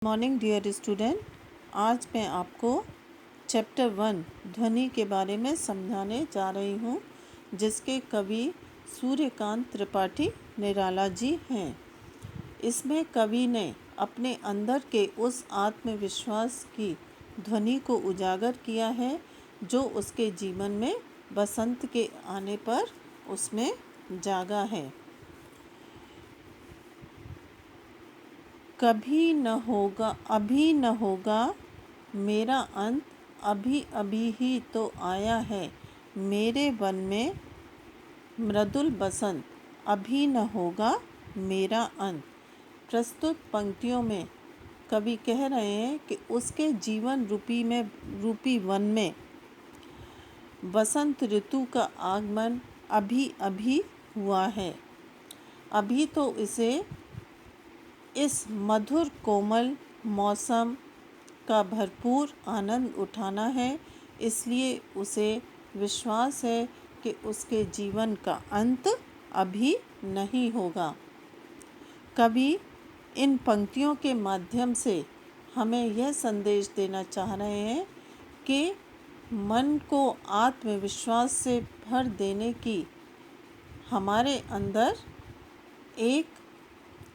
Morning dear student. आज मैं आपको चैप्टर 1 ध्वनि के बारे में समझाने जा रही हूँ, जिसके कवि सूर्यकांत त्रिपाठी निराला जी हैं। इसमें कवि ने अपने अंदर के उस आत्मविश्वास की ध्वनि को उजागर किया है जो उसके जीवन में बसंत के आने पर उसमें जागा है। कभी न होगा, अभी न होगा मेरा अंत, अभी अभी ही तो आया है मेरे वन में मृदुल बसंत, अभी न होगा मेरा अंत। प्रस्तुत पंक्तियों में कवि कह रहे हैं कि उसके जीवन रूपी वन में बसंत ऋतु का आगमन अभी अभी हुआ है। अभी तो इसे इस मधुर कोमल मौसम का भरपूर आनंद उठाना है, इसलिए उसे विश्वास है कि उसके जीवन का अंत अभी नहीं होगा। कवि इन पंक्तियों के माध्यम से हमें यह संदेश देना चाह रहे हैं कि मन को आत्मविश्वास से भर देने की हमारे अंदर एक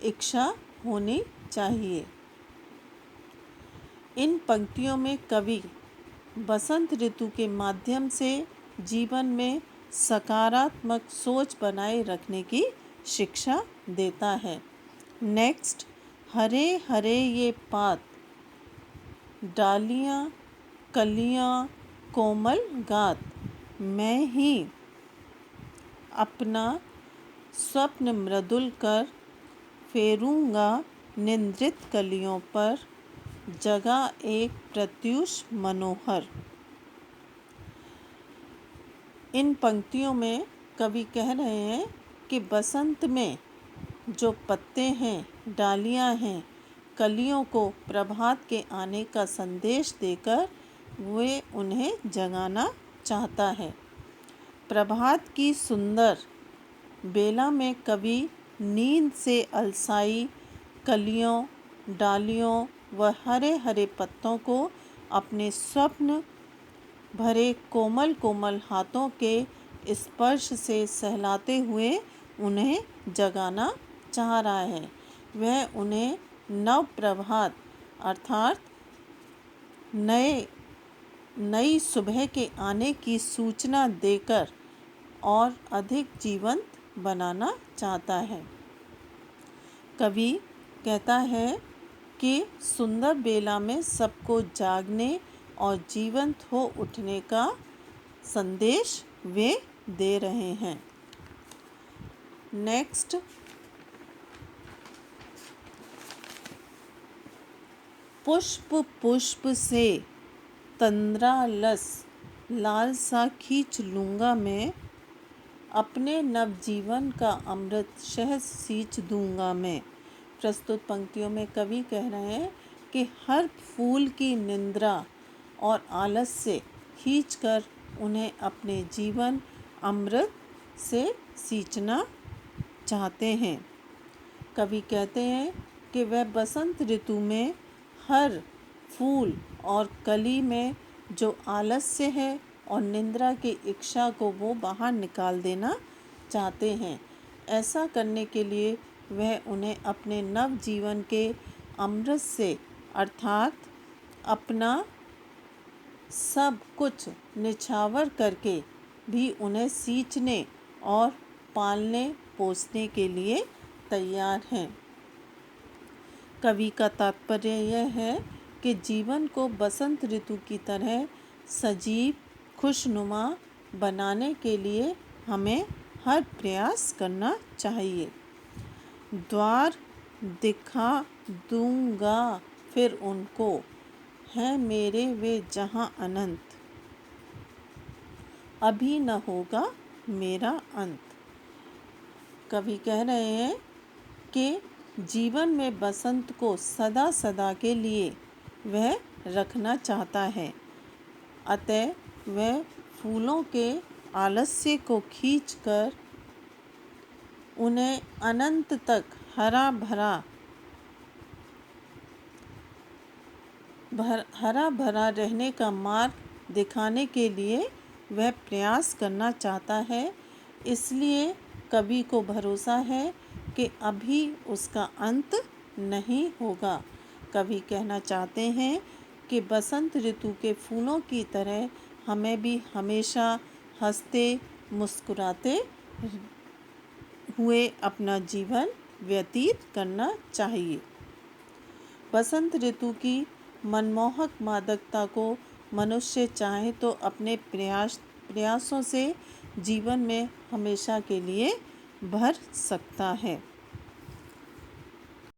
इच्छा होनी चाहिए। इन पंक्तियों में कवि बसंत ऋतु के माध्यम से जीवन में सकारात्मक सोच बनाए रखने की शिक्षा देता है। नेक्स्ट, हरे हरे ये पात, डालियाँ कलियाँ कोमल गात, मैं ही अपना स्वप्न मृदुल कर फेरूंगा निंद्रित कलियों पर, जगा एक प्रत्यूष मनोहर। इन पंक्तियों में कवि कह रहे हैं कि बसंत में जो पत्ते हैं, डालियां हैं, कलियों को प्रभात के आने का संदेश देकर वे उन्हें जगाना चाहता है। प्रभात की सुंदर बेला में कवि नींद से अलसाई कलियों, डालियों व हरे हरे पत्तों को अपने स्वप्न भरे कोमल कोमल हाथों के स्पर्श से सहलाते हुए उन्हें जगाना चाह रहा है। वह उन्हें नव प्रभात अर्थात नई सुबह के आने की सूचना देकर और अधिक जीवंत बनाना चाहता है। कवि कहता है कि सुंदर बेला में सबको जागने और जीवंत हो उठने का संदेश वे दे रहे हैं। नेक्स्ट, पुष्प पुष्प से तंद्रालस लालसा खींच लूँगा मैं, अपने नवजीवन का अमृत शहद सींच दूँगा मैं। प्रस्तुत पंक्तियों में कवि कह रहे हैं कि हर फूल की निंद्रा और आलस से खींचकर उन्हें अपने जीवन अमृत से सींचना चाहते हैं। कवि कहते हैं कि वह बसंत ऋतु में हर फूल और कली में जो आलस्य है और निंद्रा की इच्छा को वो बाहर निकाल देना चाहते हैं। ऐसा करने के लिए वह उन्हें अपने नव जीवन के अमृत से अर्थात अपना सब कुछ निछावर करके भी उन्हें सींचने और पालने पोसने के लिए तैयार हैं। कवि का तात्पर्य यह है कि जीवन को बसंत ऋतु की तरह सजीव खुशनुमा बनाने के लिए हमें हर प्रयास करना चाहिए। द्वार दिखा दूंगा फिर उनको, हैं मेरे वे जहां अनंत, अभी न होगा मेरा अंत। कवि कह रहे हैं कि जीवन में बसंत को सदा सदा के लिए वह रखना चाहता है, अतः वह फूलों के आलस्य को खींचकर उन्हें अनंत तक हरा भरा हरा भरा रहने का मार्ग दिखाने के लिए वह प्रयास करना चाहता है। इसलिए कवि को भरोसा है कि अभी उसका अंत नहीं होगा। कवि कहना चाहते हैं कि बसंत ऋतु के फूलों की तरह हमें भी हमेशा हंसते मुस्कुराते हुए अपना जीवन व्यतीत करना चाहिए। बसंत ऋतु की मनमोहक मादकता को मनुष्य चाहे तो अपने प्रयासों से जीवन में हमेशा के लिए भर सकता है।